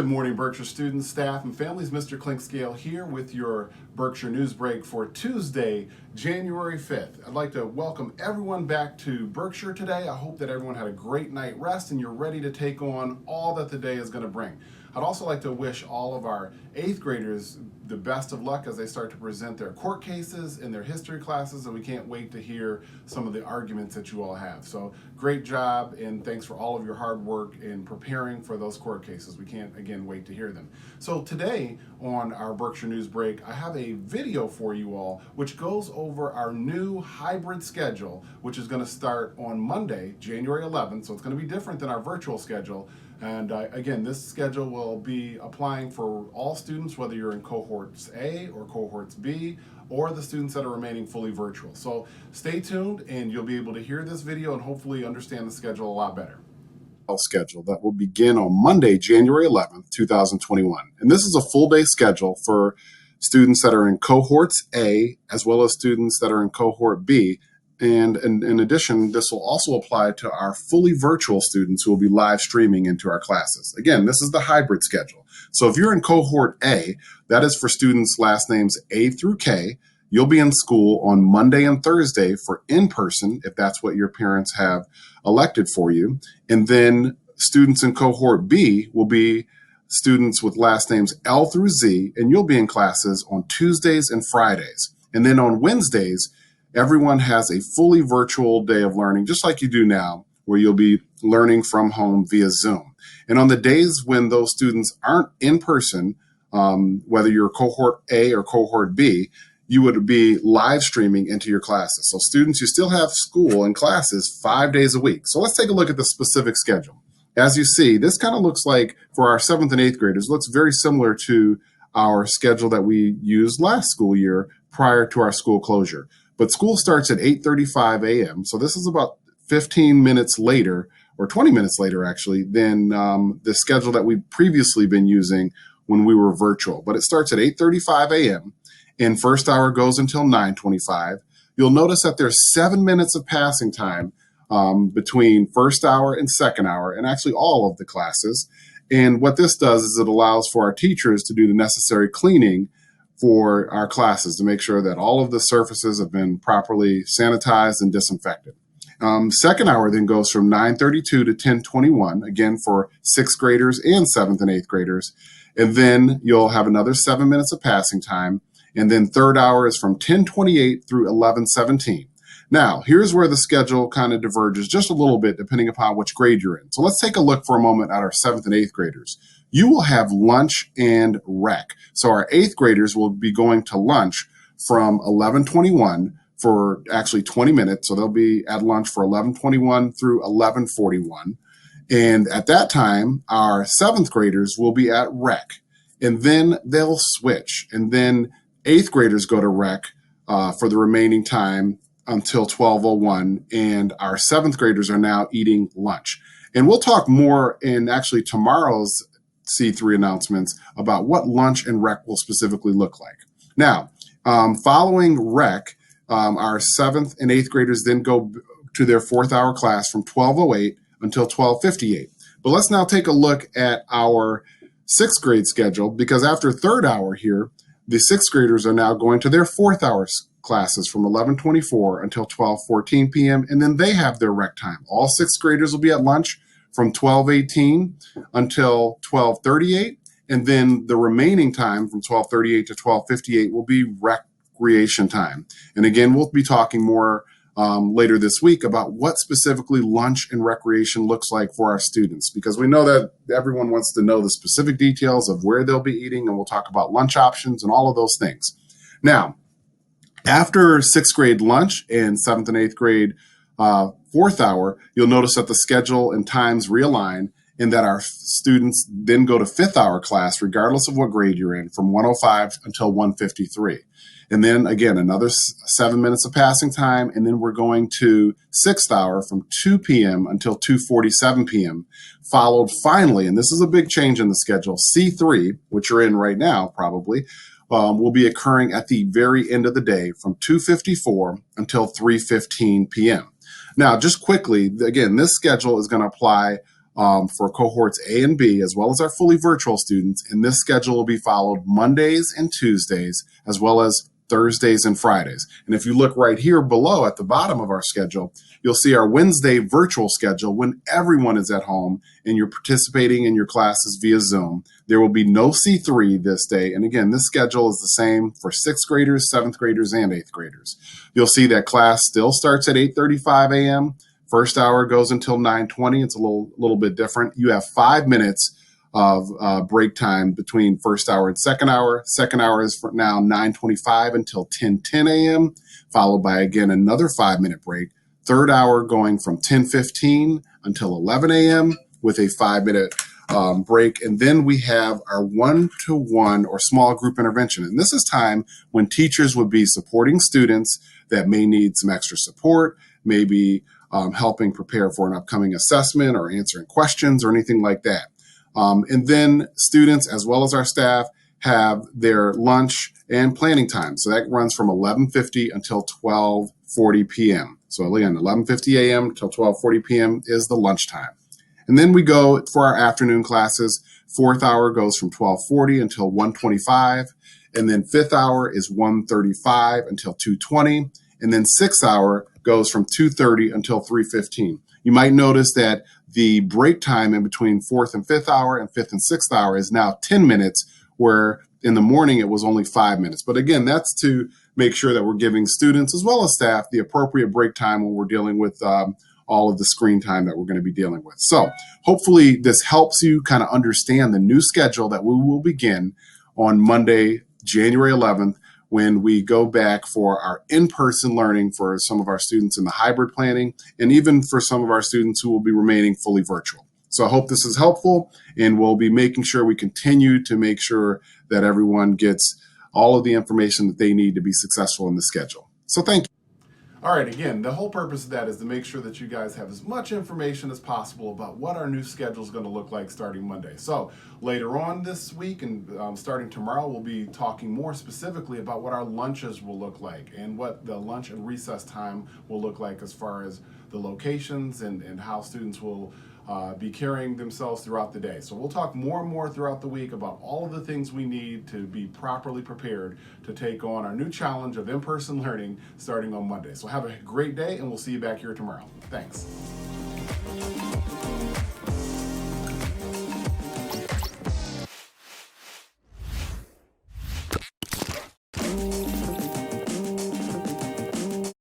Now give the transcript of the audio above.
Good morning, Berkshire students, staff, and families. Mr. Clinkscale here with your Berkshire News Break for Tuesday, January 5th. I'd like to welcome everyone back to Berkshire today. I hope that everyone had a great night rest and you're ready to take on all that the day is going to bring. I'd also like to wish all of our 8th graders the best of luck as they start to present their court cases in their history classes, and we can't wait to hear some of the arguments that you all have. So great job, and thanks for all of your hard work in preparing for those court cases. We can't, again, wait to hear them. So today on our Berkshire News Break, I have a video for you all which goes over our new hybrid schedule, which is going to start on Monday, January 11th. So it's going to be different than our virtual schedule. And again, this schedule will be applying for all students, whether you're in cohorts A or cohorts B, or the students that are remaining fully virtual. So stay tuned and you'll be able to hear this video and hopefully understand the schedule a lot better. Schedule that will begin on Monday, January 11th, 2021. And this is a full day schedule for students that are in cohorts A, as well as students that are in cohort B. And in addition, this will also apply to our fully virtual students who will be live streaming into our classes. Again, this is the hybrid schedule. So if you're in cohort A, that is for students' last names A through K. You'll be in school on Monday and Thursday for in-person, if that's what your parents have elected for you. And then students in cohort B will be students with last names L through Z, and you'll be in classes on Tuesdays and Fridays. And then on Wednesdays, everyone has a fully virtual day of learning, just like you do now, where you'll be learning from home via Zoom. And on the days when those students aren't in person, whether you're cohort A or cohort B, you would be live streaming into your classes. So students, you still have school and classes 5 days a week. So let's take a look at the specific schedule. As you see, this kind of looks like, for our 7th and 8th graders, looks very similar to our schedule that we used last school year prior to our school closure. But school starts at 8:35 a.m. So this is about 15 minutes later, or 20 minutes later actually, than the schedule that we've previously been using when we were virtual. But it starts at 8:35 a.m. and first hour goes until 9:25. You'll notice that there's 7 minutes of passing time between first hour and second hour, and actually all of the classes. And what this does is it allows for our teachers to do the necessary cleaning for our classes to make sure that all of the surfaces have been properly sanitized and disinfected. Second hour then goes from 9:32 to 10:21, again for 6th graders and 7th and 8th graders. And then you'll have another 7 minutes of passing time. And then third hour is from 10:28 through 11:17. Now, here's where the schedule kind of diverges just a little bit depending upon which grade you're in. So let's take a look for a moment at our 7th and 8th graders. You will have lunch and rec. So our 8th graders will be going to lunch from 11:21 for actually 20 minutes. So they'll be at lunch for 11:21 through 11:41. And at that time, our 7th graders will be at rec. And then they'll switch. And then 8th graders go to rec for the remaining time until 12:01. And our 7th graders are now eating lunch. And we'll talk more in actually tomorrow's C3 announcements about what lunch and rec will specifically look like. Now, following rec, our 7th and 8th graders then go to their 4th hour class from 12:08 until 12:58. But let's now take a look at our 6th grade schedule, because after third hour here, the 6th graders are now going to their 4th hour classes from 11:24 until 12:14 p.m. And then they have their rec time. All 6th graders will be at lunch from 12:18 until 12:38, and then the remaining time from 12:38 to 12:58 will be recreation time. And again, we'll be talking more later this week about what specifically lunch and recreation looks like for our students, because we know that everyone wants to know the specific details of where they'll be eating, and we'll talk about lunch options and all of those things. Now, after 6th grade lunch and 7th and 8th grade 4th hour, you'll notice that the schedule and times realign, and that our students then go to 5th hour class, regardless of what grade you're in, from 1:05 until 1:53. And then again, another 7 minutes of passing time. And then we're going to 6th hour from 2 p.m. until 2:47 p.m. Followed finally, and this is a big change in the schedule, C3, which you're in right now probably, will be occurring at the very end of the day from 2:54 until 3:15 p.m. Now, just quickly, again, this schedule is going to apply for cohorts A and B, as well as our fully virtual students. And this schedule will be followed Mondays and Tuesdays, as well as Thursdays and Fridays. And if you look right here below at the bottom of our schedule, you'll see our Wednesday virtual schedule when everyone is at home and you're participating in your classes via Zoom. There will be no C3 this day. And again, this schedule is the same for 6th graders, 7th graders, and 8th graders. You'll see that class still starts at 8:35 a.m. First hour goes until 9:20. It's a little bit different. You have 5 minutes of break time between first hour and second hour. Second hour is for now 9:25 until 10:10 a.m., followed by, again, another 5-minute break. Third hour going from 10:15 until 11 a.m. with a 5-minute break. And then we have our one-to-one or small group intervention. And this is time when teachers would be supporting students that may need some extra support, maybe helping prepare for an upcoming assessment or answering questions or anything like that. And then students, as well as our staff, have their lunch and planning time. So that runs from 11:50 until 12:40 p.m. So again, 11:50 a.m. until 12:40 p.m. is the lunchtime. And then we go for our afternoon classes. Fourth hour goes from 12:40 until 1:25. And then fifth hour is 1:35 until 2:20. And then sixth hour goes from 2:30 until 3:15. You might notice that the break time in between fourth and fifth hour and fifth and sixth hour is now 10 minutes, where in the morning it was only 5 minutes. But again, that's to make sure that we're giving students as well as staff the appropriate break time when we're dealing with all of the screen time that we're going to be dealing with. So hopefully this helps you kind of understand the new schedule that we will begin on Monday, January 11th, when we go back for our in-person learning for some of our students in the hybrid planning, and even for some of our students who will be remaining fully virtual. So I hope this is helpful, and we'll be making sure we continue to make sure that everyone gets all of the information that they need to be successful in the schedule. So thank you. All right, again, the whole purpose of that is to make sure that you guys have as much information as possible about what our new schedule is going to look like starting Monday. So later on this week and starting tomorrow, we'll be talking more specifically about what our lunches will look like and what the lunch and recess time will look like as far as the locations and how students will be carrying themselves throughout the day. So we'll talk more and more throughout the week about all of the things we need to be properly prepared to take on our new challenge of in-person learning starting on Monday. So have a great day, and we'll see you back here tomorrow. Thanks.